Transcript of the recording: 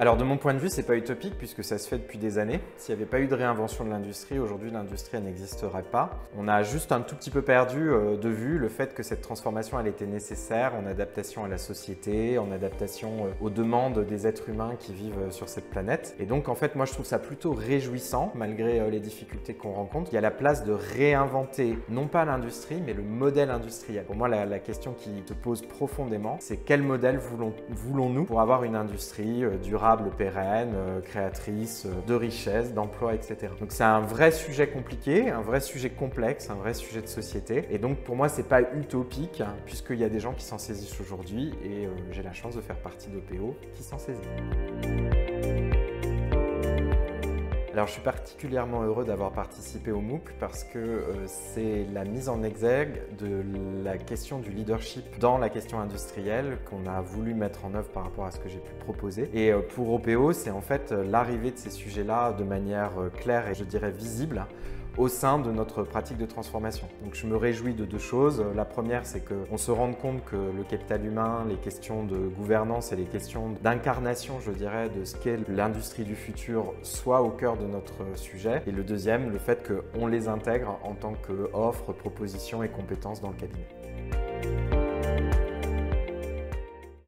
Alors de mon point de vue, c'est pas utopique puisque ça se fait depuis des années. S'il n'y avait pas eu de réinvention de l'industrie, aujourd'hui l'industrie elle n'existerait pas. On a juste un tout petit peu perdu de vue le fait que cette transformation elle était nécessaire en adaptation à la société, en adaptation aux demandes des êtres humains qui vivent sur cette planète. Et donc en fait moi je trouve ça plutôt réjouissant malgré les difficultés qu'on rencontre. Il y a la place de réinventer non pas l'industrie mais le modèle industriel. Pour moi la question qui se pose profondément c'est quel modèle voulons-nous pour avoir une industrie durable, pérenne, créatrice de richesse, d'emplois, etc. Donc c'est un vrai sujet compliqué, un vrai sujet complexe, un vrai sujet de société. Et donc pour moi, c'est pas utopique puisqu'il y a des gens qui s'en saisissent aujourd'hui et j'ai la chance de faire partie d'OPO qui s'en saisissent. Alors, je suis particulièrement heureux d'avoir participé au MOOC parce que c'est la mise en exergue de la question du leadership dans la question industrielle qu'on a voulu mettre en œuvre par rapport à ce que j'ai pu proposer. Et pour OPO, c'est en fait l'arrivée de ces sujets-là de manière claire et je dirais visible au sein de notre pratique de transformation. Donc je me réjouis de deux choses. La première, c'est qu'on se rende compte que le capital humain, les questions de gouvernance et les questions d'incarnation, je dirais, de ce qu'est l'industrie du futur soient au cœur de notre sujet. Et le deuxième, le fait qu'on les intègre en tant qu'offres, propositions et compétences dans le cabinet.